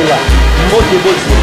Bozela. Mbote Bozela.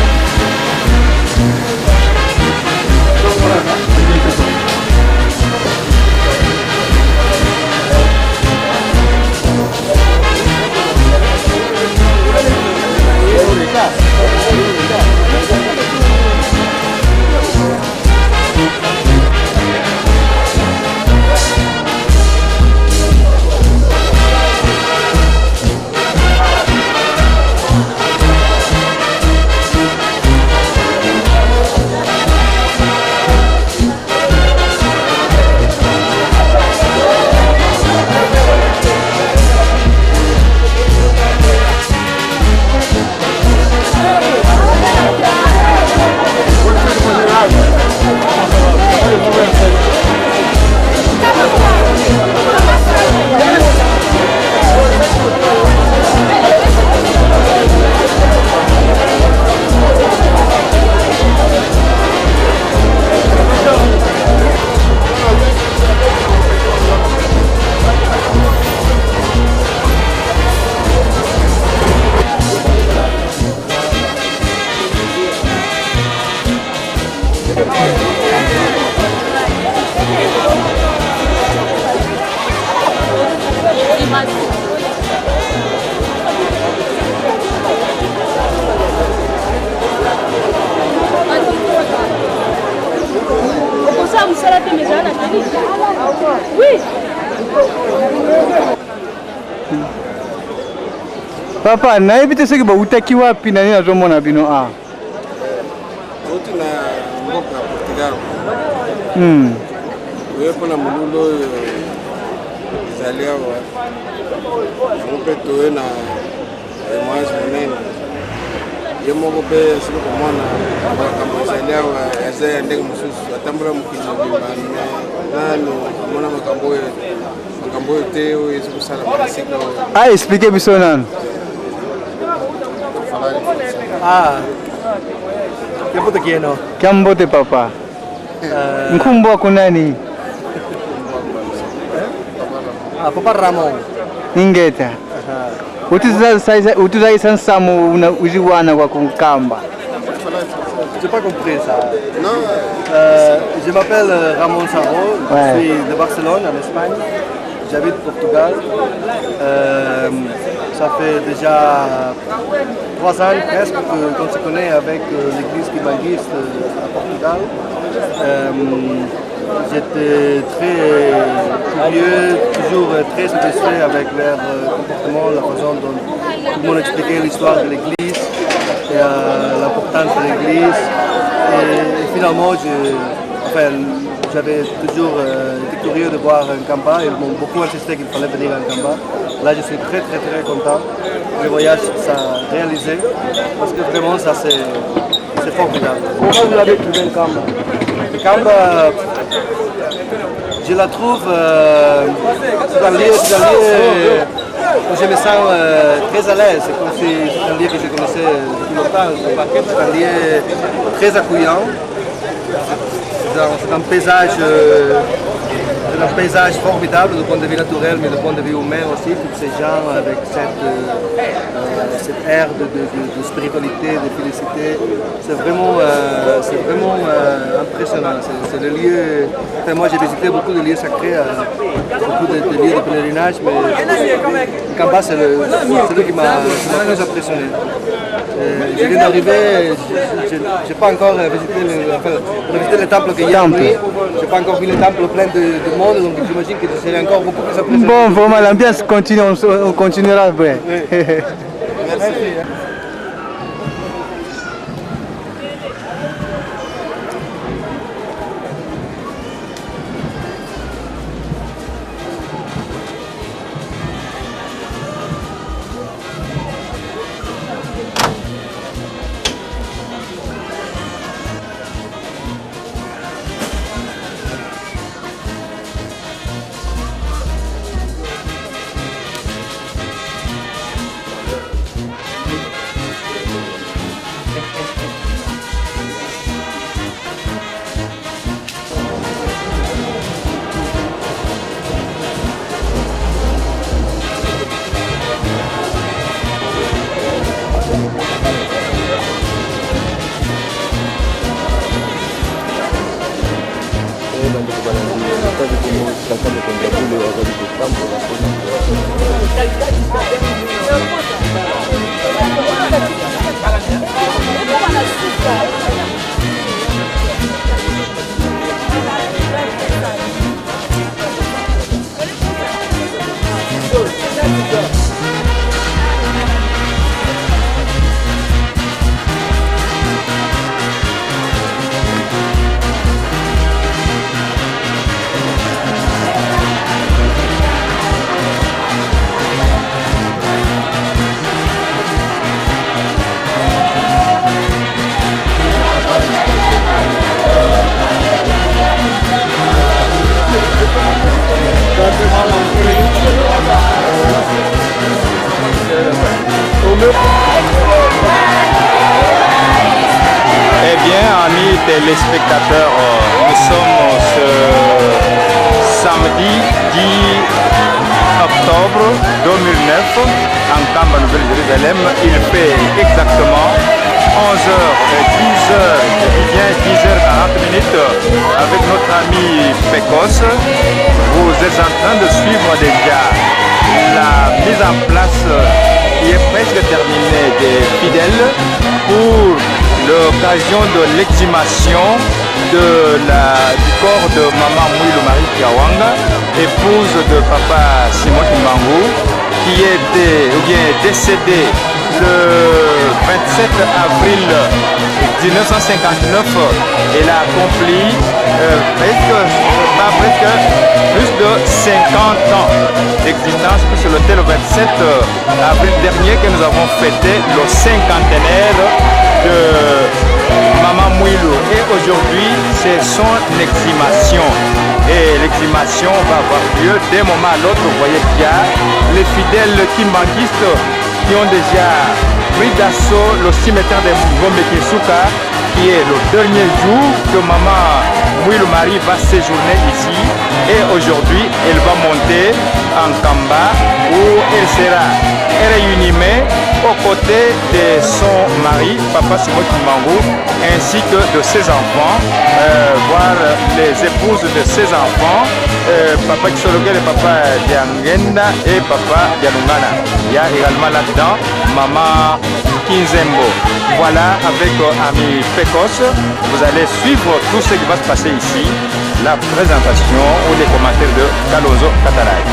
Oui. Papa, nayebi te soki bautaki wapi na nini nazomona bino a? Uti na mboka Portugal. Wepo na mululo izali awa. Yango towe na moyens monene. Ye moko pe siko komona izali awa eza ndenge mosusu atambula mokili mobimba nano amona makambo te oyo ezokusala masika oyo. Explique biso nano. Kiambote kieno. Kiambote papa. Nkumbo kunani? Papa Ramon. Ningeta. Utuzai sansamu ujiwana kwa kukamba. J'ai pas compris ça. Non. Je m'appelle Ramon Sarro, je suis de Barcelone en Espagne. J'habite au Portugal. Ça fait déjà 3 ans presque qu'on se connaît avec l'église Kimbangiste à Portugal. J'étais très curieux, toujours très satisfait avec leur comportement, la façon dont tout le monde expliquait l'histoire de l'église et l'importance de l'église. Et finalement, j'avais toujours été curieux de voir un Kamba. Ils m'ont beaucoup insisté qu'il fallait venir à un Kamba. Là, je suis très content. Le voyage s'est réalisé parce que vraiment, ça c'est formidable. Comment vous avez trouvé le Kamba? Le Kamba, je la trouve c'est un lieu où je me sens très à l'aise. C'est comme si c'est un lieu que je connaissais depuis longtemps. C'est un lieu très accueillant. C'est un paysage formidable du point de vue naturel, mais du point de vue humain aussi. Tous ces gens avec cette ère de spiritualité, de félicité. C'est vraiment impressionnant. C'est le lieu. Enfin, moi, j'ai visité beaucoup de lieux sacrés, beaucoup de lieux de pèlerinage, mais Kamba, c'est celui qui m'a plus impressionné. Je viens d'arriver, je n'ai pas encore visité le temple qu'il y a. Je n'ai pas encore vu le temple plein de monde, donc j'imagine que je serai encore beaucoup plus impressionné. Bon, vraiment, l'ambiance continue, on continuera après. Oui. Merci. téléspectateurs, nous sommes ce samedi 10 octobre 2009 en Kamba, Nouvelle-Jérusalem. Il fait exactement 11h, 10h, bien 10h40 avec notre ami Pecos. Vous êtes en train de suivre déjà la mise en place qui est presque terminée des fidèles pour l'occasion de l'exhumation du corps de Maman Mouilou Marie Kiawanga, épouse de Papa Simon Kimbangu, qui était ou bien décédé le 27 avril 1959. Elle a accompli plus de 50 ans d'existence, puisque c'était le 27 avril dernier que nous avons fêté le cinquantenaire de Maman Mouilou. Et aujourd'hui, c'est son exhumation. Et l'exhumation va avoir lieu d'un moment à l'autre. Vous voyez qu'il y a les fidèles kimbanguistes qui ont déjà pris d'assaut le cimetière de Ngombe Kisuka, qui est le dernier jour que Maman Mouilou Marie va séjourner ici. Et aujourd'hui, elle va monter en Kamba où elle sera réunimée aux côtés de son mari, Papa Simon Kimbangu, ainsi que de ses enfants, voire les épouses de ses enfants, Papa Kisologel et Papa Diangenda et Papa Dialungana. Il y a également là-dedans Maman Kinzembo. Voilà, avec ami Pecos, vous allez suivre tout ce qui va se passer ici, la présentation ou les commentaires de Kalonzo Katalaï.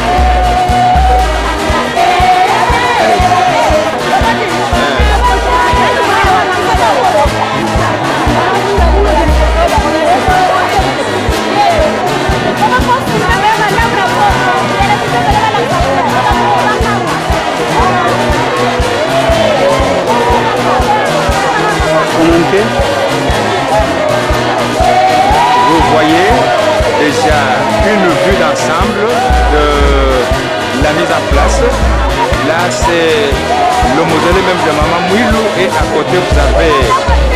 Vous voyez déjà une vue d'ensemble de la mise en place. Là, c'est le mausolée même de Maman Mouilou et à côté vous avez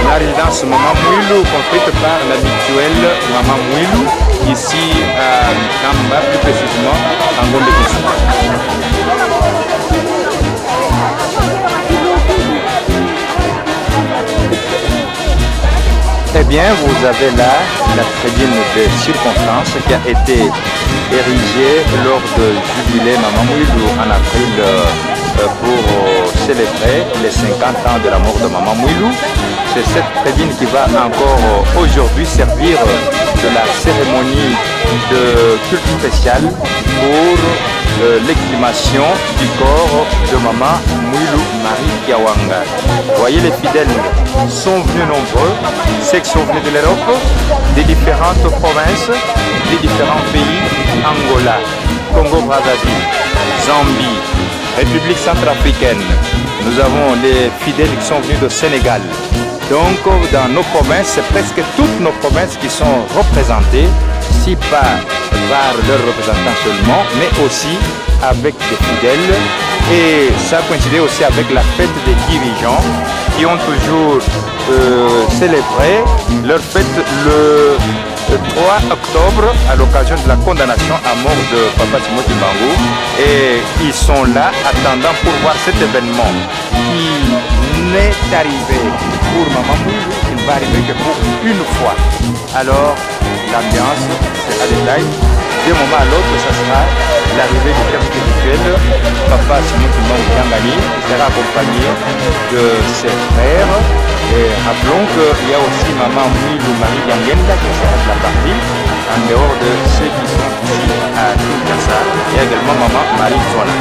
la résidence Maman Mouilou construite par la mutuelle Maman Mouilou ici à Kamba, plus précisément en Ngombe Kisuka. Eh bien, vous avez là la tribune de circonstance qui a été érigée lors du jubilé Maman Mouilou en avril pour célébrer les 50 ans de la mort de Maman Mouilou. C'est cette tribune qui va encore aujourd'hui servir de la cérémonie de culte spécial pour l'exhumation du corps de Maman Mouilou Marie Kiawanga. Vous voyez, les fidèles sont venus nombreux, ceux qui sont venus de l'Europe, des différentes provinces, des différents pays, Angola, Congo-Brazzaville, Zambie, République centrafricaine. Nous avons les fidèles qui sont venus de Sénégal. Donc dans nos provinces, c'est presque toutes nos provinces qui sont représentées, si pas par leurs représentants seulement, mais aussi avec des fidèles. Et ça coïncidait aussi avec la fête des dirigeants qui ont toujours célébré leur fête le 3 octobre à l'occasion de la condamnation à mort de Papa Simon Kimbangu. Et ils sont là attendant pour voir cet événement qui n'est arrivé pour Maman Mouilou, il ne va arriver que pour une fois. Alors l'ambiance, c'est à détail. D'un moment à l'autre, ça sera l'arrivée du chef spirituel, Papa Simon Kimbangu Kiangani, qui sera accompagné de ses frères. Et rappelons qu'il y a aussi Maman Mouilou Marie Diangenda qui sera de la partie, en dehors de ceux qui sont ici à Kinshasa. Il y a également Maman Marie Zola.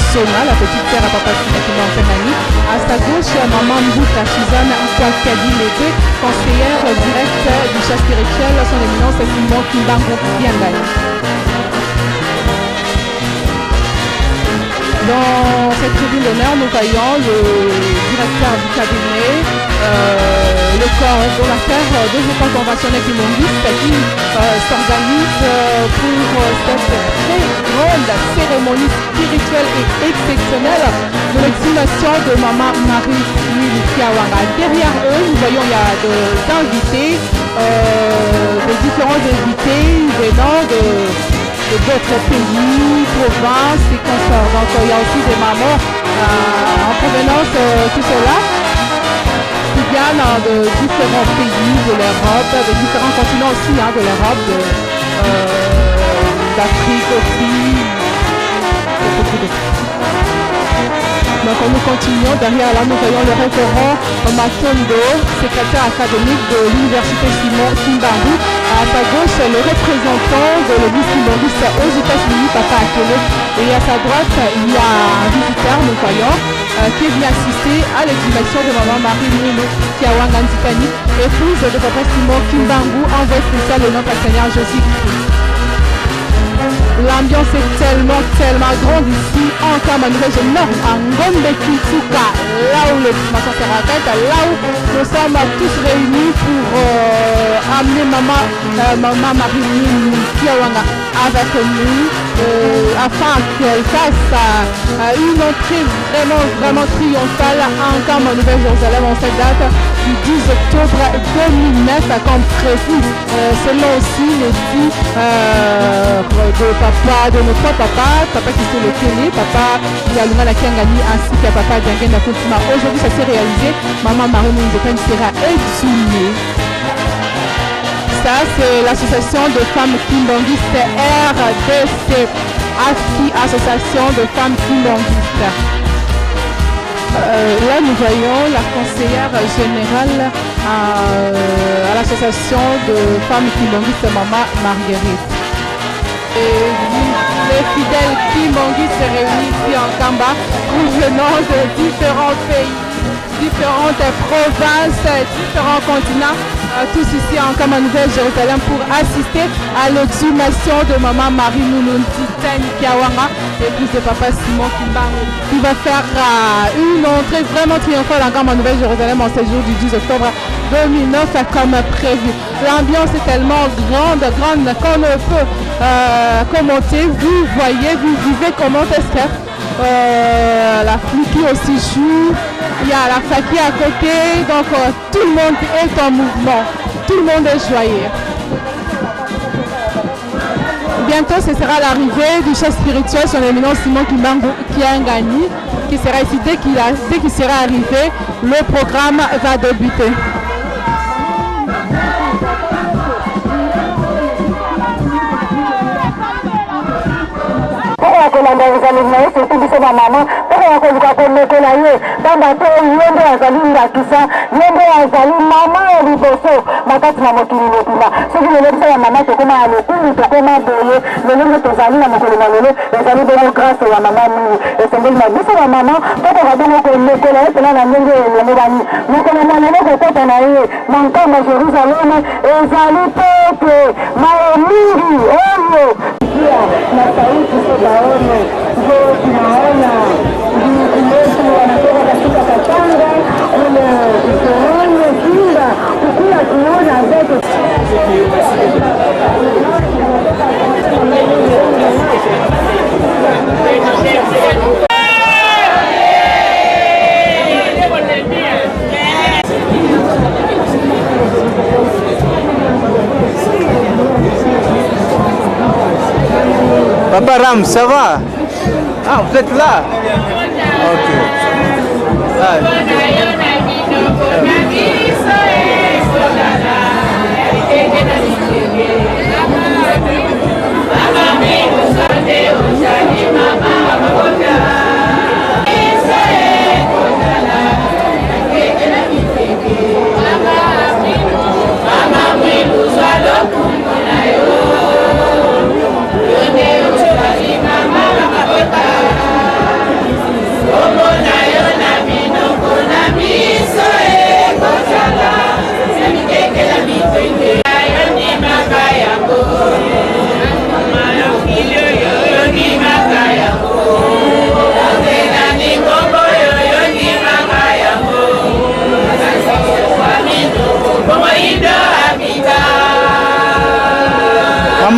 Sona, la petite sœur à Papa Simon Kimbangu. À sa gauche, Maman Mbouka Suzanne Nkwakadi Lebe, conseillère directe du chat spirituel, son éminence Simon Kimbangu Kiangani. Dans cette tribune d'honneur, nous voyons le directeur du cabinet, le coordonnateur des écoles conventionnelles kimbongistes qui s'organise pour cette très grande cérémonie spirituelle et exceptionnelle de l'exhumation de Maman Marie-Louise Kiawanga. Derrière eux, nous voyons il y a des invités, de différents invités venant d'autres pays, provinces et consorts. Donc il y a aussi des mamans en provenance tout cela qui viennent de différents pays de l'Europe, de différents continents aussi, de l'Europe, d'Afrique aussi, beaucoup de... Donc nous continuons, derrière là nous voyons le référent Matondo, secrétaire académique de l'université Simon Kimbangu. À sa gauche, le représentant de l'église kimbangiste aux États-Unis, Papa Akele. Et à sa droite, il y a un visiteur, nous voyons, qui est venu assister à l'exhumation de Maman Marie-Louise Kiawanga Nzipani, épouse de Papa Simon Kimbangu, envoyé spécial au nom de Seigneur Jésus-Christ. L'ambiance est tellement grande ici en Nouvelle Nord, à Ngombe Kitsuka, là où l'exhumation se raconte, là où nous sommes tous réunis pour amener Maman Marie-Louise Kiawanga avec nous, afin qu'elle fasse une entrée vraiment triomphale en Nouvelle-Jérusalem en cette date du 10 octobre 2009 comme prévu, selon aussi les dits de notre papa qui s'est le télé, papa Yalunga Kiangani ainsi que papa Djangen Nakontima. Aujourd'hui ça s'est réalisé, Maman Marie-Louise sera exhumée. Ça c'est l'association de femmes kimbongistes RDC, association de femmes kimbongistes. Là nous voyons la conseillère générale à l'association de femmes kimbongistes, Maman Marguerite. Et les fidèles kimbongistes se réunissent ici en Kamba, provenant de différents pays, différentes provinces, différents continents, tous ici en Kamba Nouvelle-Jérusalem pour assister à l'exhumation de Maman Marie-Louise Kiawanga, épouse de Papa Simon Kimbangu, qui va faire une entrée vraiment triomphale en Kamba Nouvelle-Jérusalem en ce jour du 10 octobre 2009 comme prévu. L'ambiance est tellement grande qu'on ne peut commenter. Vous voyez, vous vivez comment est-ce que la flûte aussi joue, il y a la faki à côté, donc tout le monde est en mouvement, tout le monde est joyeux. Bientôt ce sera l'arrivée du chef spirituel, son éminence Simon Kimbangu Kiangani, qui sera ici dès qu'il sera arrivé, le programme va débuter. kolanda ezali na ye surtout biso bamama mpona ya koluka komekola ye pamba te ye nde azali ndakisa ye nde azali mama ya liboso na kati na mokili mobima soki lelo biso bamama tokóma ya lokumu tokóma boye lelo nde tozali na mokolo na lelo ezali bongo grâce ya mama mingi esengeli na biso bamama mpo toka bongo komekola ye mpena na ndenge elongobani mokolo na lelo kokota na ye na nkambo ya Jérusaleme ezali pepe maye mingi oyo na sauti sobaone ndio tunaona ndugu yetu wanatoka katika Katanga kule Isoroni Simba kukuya kuona zetu Papa Ram, ça va? Ah, vous êtes là? Ok.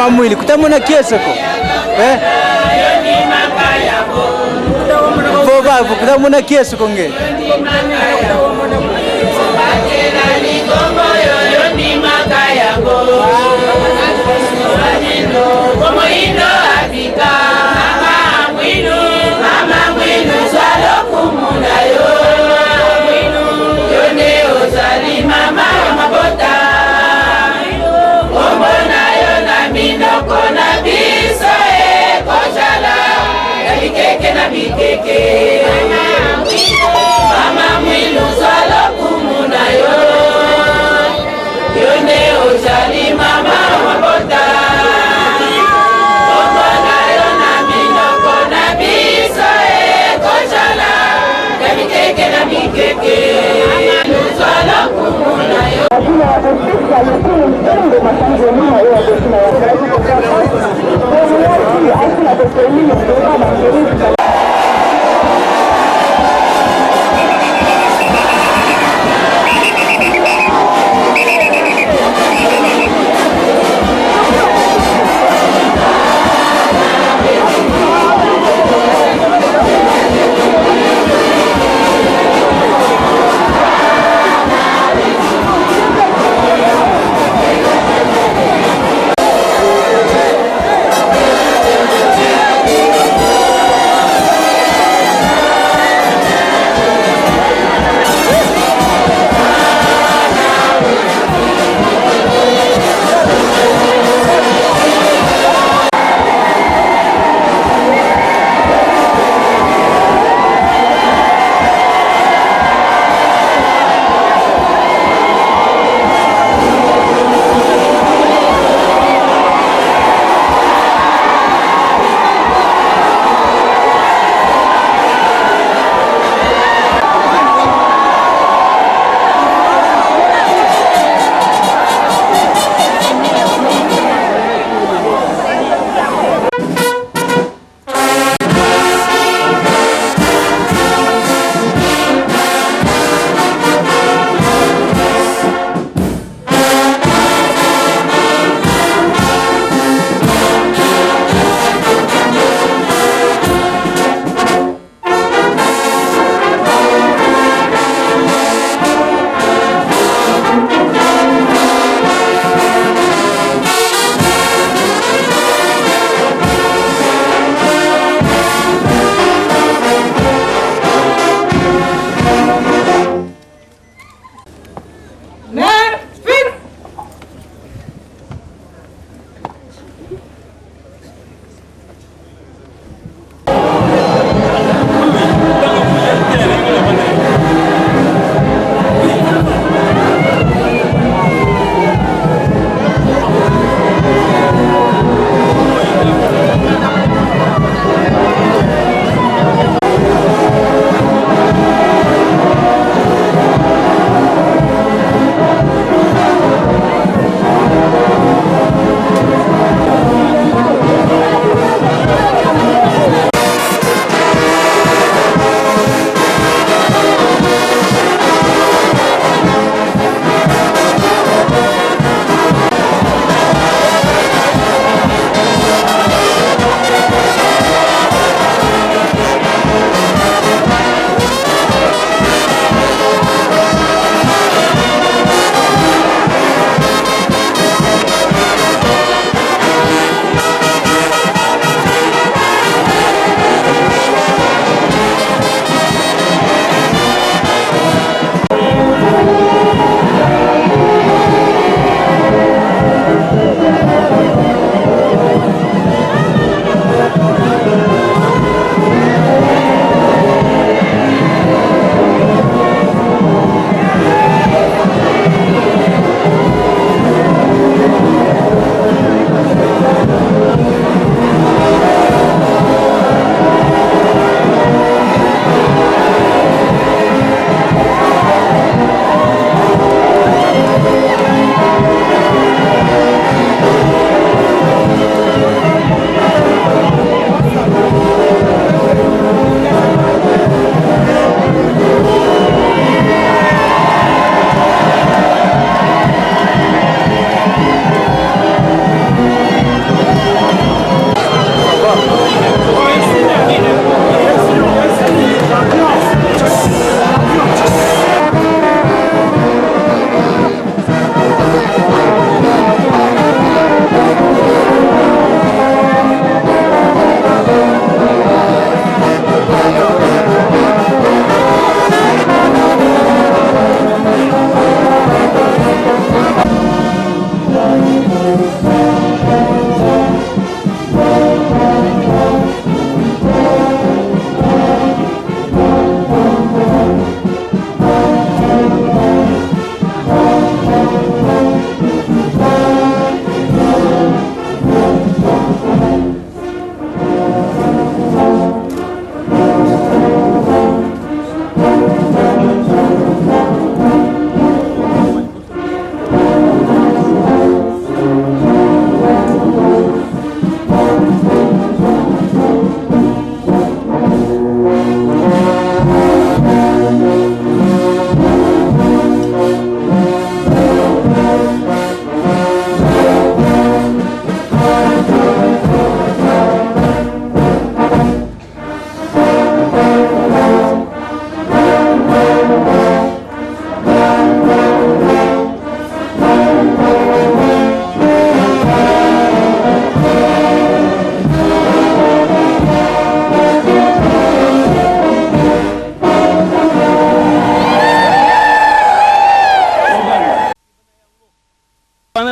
mama mwili kutamona kiesa ko Boba kutamona kiesa ko nge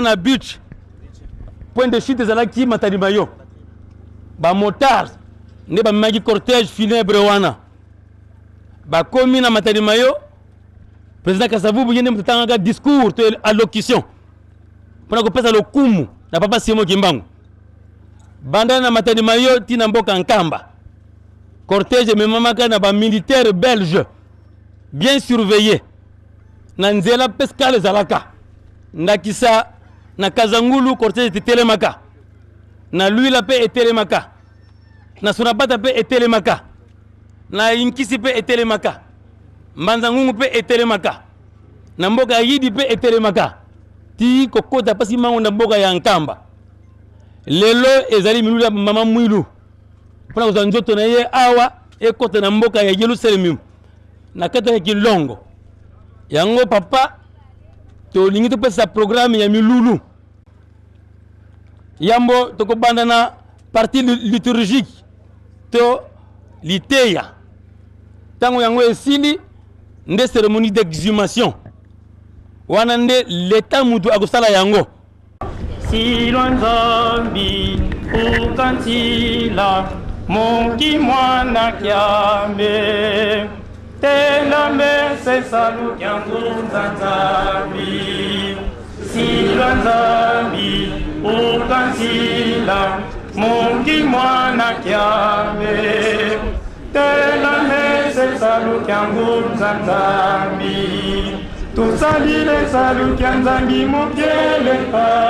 na beach point de chute ezalaki Matadi Mayo bamotard nde bamemaki cortège funèbre wana bakomi na Matadi Mayo président Kasavubu ye nde moto atangaka discours to allocution mpona kopesa lokumu na papa Simon Kimbangu banda na Matadi Mayo tina mboka Nkamba cortège ememamaka na bamilitaire belge bien surveillé na nzela pescale ezalaka ndakisa na Kazangulu cortège etelemaka na Luila pe etelemaka na Sunapata pe etelemaka na Inkisi pe etelemaka Mbanzangungu pe etelemaka na mboka Yidi pe etelemaka ti kokota pasi mango na mboka ya Nkamba lelo ezali milulu ya mama Mwilu mpona kozwa nzoto na ye awa ekota na mboka ya Yerusalemu na kata ya Kilongo yango papa tolingi topesa programme ya milulu yambo tokobanda na partie liturgique to liteya tango yango esili nde cérémonie d'exhumation wana nde leta mutu akosala yango Silwa Nzambi ukantila Mungi mwana kiambe Tela mese salu kyangu Nzambi Silwa Nzambi ukantila Mungi mwana kiambe Tela mese salu kyangu Nzambi Tusalile salu kya Nzambi mukeleka